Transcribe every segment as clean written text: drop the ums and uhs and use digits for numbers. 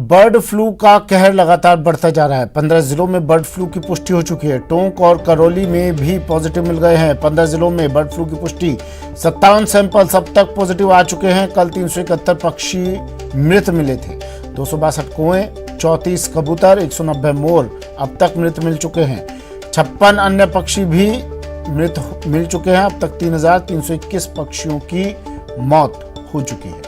Bird flu का कहर लगातार बढ़ता जा रहा है। 15 जिलों में बर्ड फ्लू की पुष्टि हो चुकी है। टोंक और करौली में भी पॉजिटिव मिल गए हैं। 15 जिलों में बर्ड फ्लू की पुष्टि। 57 सैंपल्स अब तक पॉजिटिव आ चुके हैं। कल 371 पक्षी मृत मिले थे। 262 कौए, 34 कबूतर, 190 मोर अब तक मृत मिल चुके हैं। 56 अन्य पक्षी भी मृत मिल चुके हैं। अब तक 3321 पक्षियों की मौत हो चुकी है।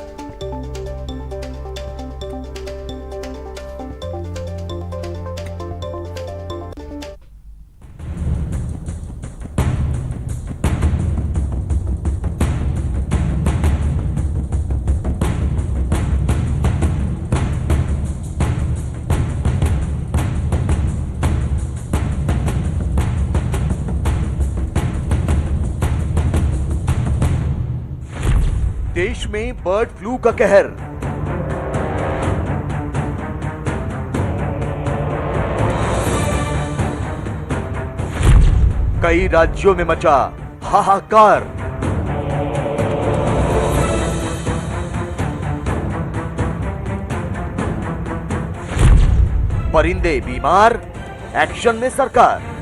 देश में बर्ड फ्लू का कहर। कई राज्यों में मचा हाहाकार। परिंदे बीमार, एक्शन में सरकार।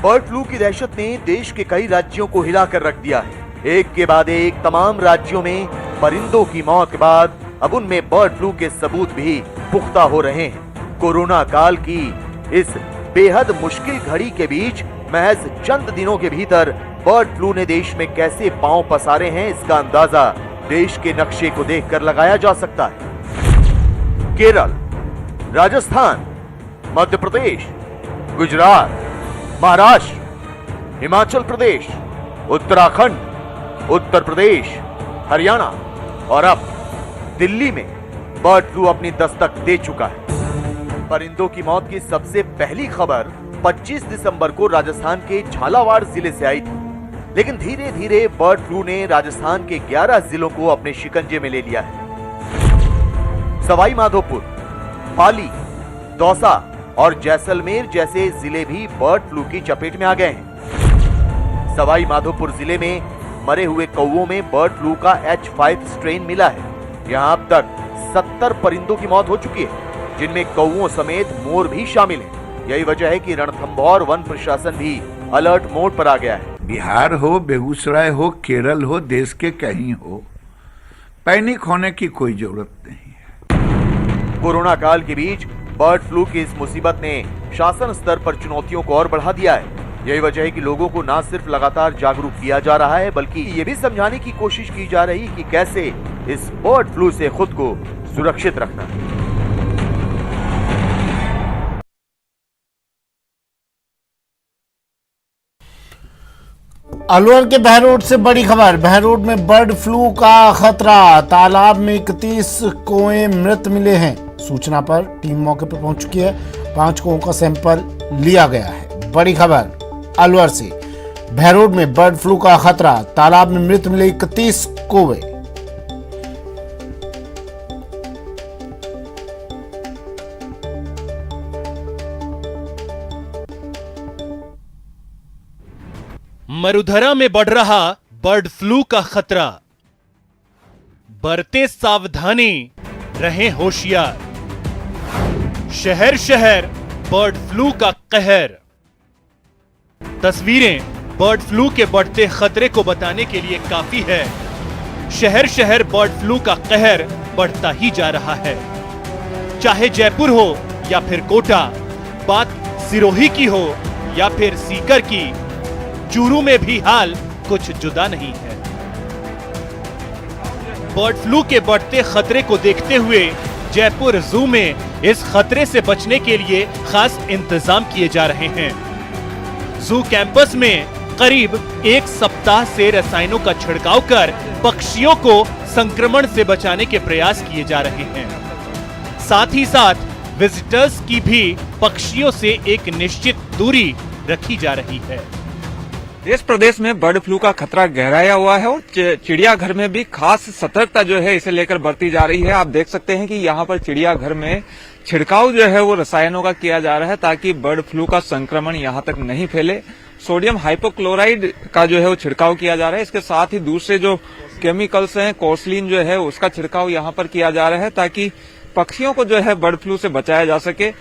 बर्ड फ्लू की दहशत ने देश के कई राज्यों को हिलाकर रख दिया है। एक के बाद एक तमाम राज्यों में परिंदों की मौत के बाद अब उनमें बर्ड फ्लू के सबूत भी पुख्ता हो रहे हैं। कोरोना काल की इस बेहद मुश्किल घड़ी के बीच महज चंद दिनों के भीतर बर्ड फ्लू ने देश में कैसे पांव पसारे हैं, इसका अंदाजा देश के नक्शे को देखकर लगाया जा सकता है। केरल, राजस्थान, मध्य प्रदेश, गुजरात, महाराष्ट्र, हिमाचल प्रदेश, उत्तराखंड, उत्तर प्रदेश, हरियाणा और अब दिल्ली में बर्ड फ्लू अपनी दस्तक दे चुका है। परिंदों की मौत की सबसे पहली खबर 25 दिसंबर को राजस्थान के झालावाड़ जिले से आई थी, लेकिन धीरे धीरे बर्ड फ्लू ने राजस्थान के 11 जिलों को अपने शिकंजे में ले लिया है। सवाई माधोपुर, पाली, दौसा और जैसलमेर जैसे जिले भी बर्ड फ्लू की चपेट में आ गए हैं। सवाई माधोपुर जिले में मरे हुए कौवों में बर्ड फ्लू का H5 स्ट्रेन मिला है। यहां अब तक 70 परिंदों की मौत हो चुकी है, जिनमें कौवों समेत मोर भी शामिल हैं। यही वजह है कि रणथंभौर वन प्रशासन भी अलर्ट मोड पर आ गया है। बिहार हो, बेगूसराय हो, केरल हो, देश के कहीं हो, पैनिक होने की कोई जरूरत नहीं है। कोरोना काल के बीच बर्ड फ्लू की इस मुसीबत ने शासन स्तर पर चुनौतियों को और बढ़ा दिया है। यही वजह है कि लोगों को न सिर्फ लगातार जागरूक किया जा रहा है, बल्कि ये भी समझाने की कोशिश की जा रही है कि कैसे इस बर्ड फ्लू से खुद को सुरक्षित रखना है। अलवर के बहरोड से बड़ी खबर। बहरोड में बर्ड फ्लू का खतरा। तालाब में 31 कौए मृत मिले हैं। सूचना पर टीम मौके पर पहुंच चुकी है। 5 कौओं का सैंपल लिया गया है। बड़ी खबर अलवर से। बहरोड में बर्ड फ्लू का खतरा। तालाब में मृत मिले 31 कौवे। मरुधरा में बढ़ रहा बर्ड फ्लू का खतरा। बरतें सावधानी, रहें होशियार। शहर शहर बर्ड फ्लू का कहर। तस्वीरें बर्ड फ्लू के बढ़ते खतरे को बताने के लिए काफी है। शहर शहर बर्ड फ्लू का कहर बढ़ता ही जा रहा है। चाहे जयपुर हो या फिर कोटा, बात सिरोही की हो या फिर सीकर की, चूरू में भी हाल कुछ जुदा नहीं है। बर्ड फ्लू के बढ़ते खतरे को देखते हुए जयपुर जू में इस खतरे से बचने के लिए खास इंतजाम किए जा रहे हैं। जू कैंपस में करीब 1 सप्ताह से रसायनों का छिड़काव कर पक्षियों को संक्रमण से बचाने के प्रयास किए जा रहे हैं। साथ ही साथ विजिटर्स की भी पक्षियों से एक निश्चित दूरी रखी जा रही है। देश प्रदेश में बर्ड फ्लू का खतरा गहराया हुआ है और चिड़ियाघर में भी खास सतर्कता जो है इसे लेकर बरती जा रही है। आप देख सकते हैं कि यहाँ पर चिड़ियाघर में छिड़काव जो है वो रसायनों का किया जा रहा है ताकि बर्ड फ्लू का संक्रमण यहाँ तक नहीं फैले। सोडियम हाइपोक्लोराइड का जो है वो छिड़काव किया जा रहा है। इसके साथ ही दूसरे जो केमिकल्स हैं, कोर्सलिन जो है उसका छिड़काव यहाँ पर किया जा रहा है ताकि पक्षियों को जो है बर्ड फ्लू से बचाया जा सके।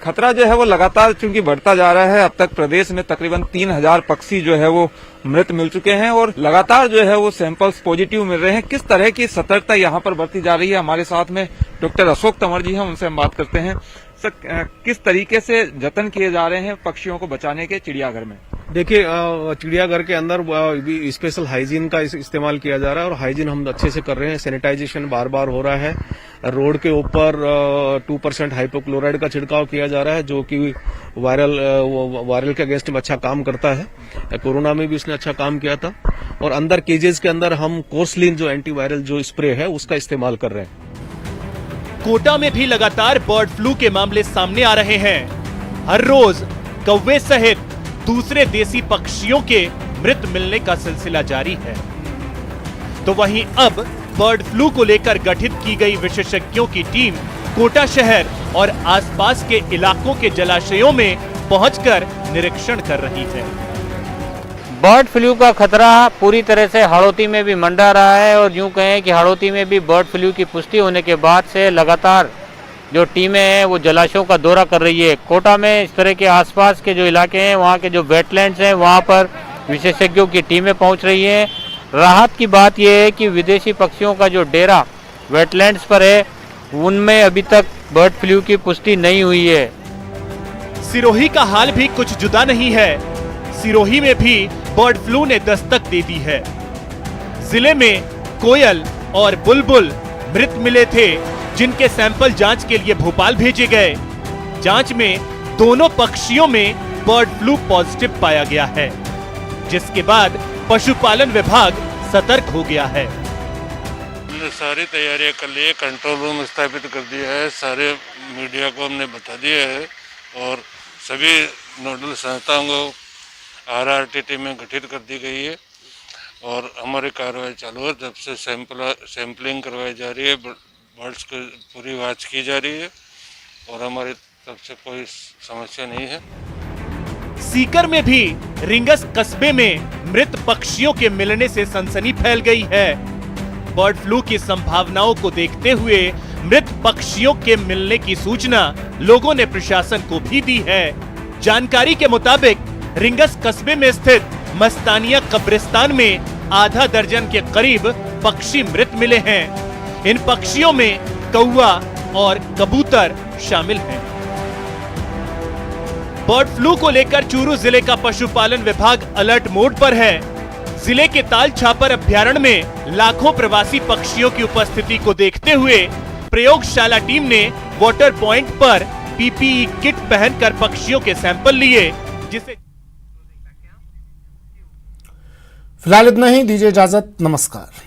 खतरा जो है वो लगातार चूंकि बढ़ता जा रहा है। अब तक प्रदेश में तकरीबन 3000 पक्षी जो है वो मृत मिल चुके हैं और लगातार जो है वो सैंपल्स पॉजिटिव मिल रहे हैं। किस तरह की सतर्कता यहाँ पर बरती जा रही है, हमारे साथ में डॉक्टर अशोक तंवर जी हैं, उनसे हम बात करते हैं। सर, किस तरीके से जतन किए जा रहे हैं पक्षियों को बचाने के चिड़ियाघर में? देखिए, चिड़ियाघर के अंदर स्पेशल हाइजीन का इस्तेमाल किया जा रहा है और हाइजीन हम अच्छे से कर रहे हैं। सैनिटाइजेशन बार बार हो रहा है। रोड के ऊपर 2% हाइपोक्लोराइड का छिड़काव किया जा रहा है जो कि वायरल के अगेंस्ट में अच्छा काम करता है। कोरोना में भी इसने अच्छा काम किया था। और अंदर केजेस के अंदर हम कोर्सलिन जो एंटीवायरल जो स्प्रे है उसका इस्तेमाल कर रहे हैं। कोटा में भी लगातार बर्ड फ्लू के मामले सामने आ रहे हैं। हर रोज कौवे सहित दूसरे देसी पक्षियों के मृत मिलने का सिलसिला जारी है। तो वहीं अब बर्ड फ्लू को लेकर गठित की गई विशेषज्ञों की टीम कोटा शहर और आसपास के इलाकों के जलाशयों में पहुंचकर निरीक्षण कर रही है। बर्ड फ्लू का खतरा पूरी तरह से हाड़ौती में भी मंडरा रहा है और यूं कहें कि हाड़ौती में भी बर्ड फ्लू की पुष्टि होने के बाद से लगातार जो टीमें हैं वो जलाशयों का दौरा कर रही है। कोटा में इस तरह के आसपास के जो इलाके हैं, वहाँ के जो वेटलैंड्स हैं, वहाँ पर विशेषज्ञों की टीमें पहुँच रही हैं। राहत की बात यह है कि विदेशी पक्षियों का जो डेरा वेटलैंड्स पर है उनमें अभी तक बर्ड फ्लू की पुष्टि नहीं हुई है। सिरोही का हाल भी कुछ जुदा नहीं है। सिरोही में भी बर्ड फ्लू ने दस्तक दे दी है। जिले में कोयल और बुलबुल मृत मिले थे जिनके सैंपल जांच के लिए भोपाल भेजे गए। जांच में दोनों पक्षियों में बर्ड फ्लू पॉजिटिव पाया गया है, जिसके बाद पशुपालन विभाग सतर्क हो गया है। हमने सारी तैयारियां कर ली है, कंट्रोल रूम स्थापित कर दिया है, सारे मीडिया को हमने बता दिया है और सभी नोडल संस्थाओं को RRT टीमें गठित कर दी गई है और हमारी कार्रवाई चालू है। जब से सैंपलिंग करवाई जा रही है, बर्ड्स की पूरी वाच की जा रही है और हमारी तरफ से कोई समस्या नहीं है। सीकर में भी रिंगस कस्बे में मृत पक्षियों के मिलने से सनसनी फैल गई है। बर्ड फ्लू की संभावनाओं को देखते हुए मृत पक्षियों के मिलने की सूचना लोगों ने प्रशासन को भी दी है। जानकारी के मुताबिक रिंगस कस्बे में स्थित मस्तानिया कब्रिस्तान में आधा दर्जन के करीब पक्षी मृत मिले हैं। इन पक्षियों में कौवा और कबूतर शामिल हैं। बर्ड फ्लू को लेकर चूरू जिले का पशुपालन विभाग अलर्ट मोड पर है। जिले के ताल छापर अभ्यारण्य में लाखों प्रवासी पक्षियों की उपस्थिति को देखते हुए प्रयोगशाला टीम ने वाटर पॉइंट पर PPE किट पहनकर पक्षियों के सैंपल लिए, जिसे फिलहाल इतना ही। दीजिए इजाजत। नमस्कार।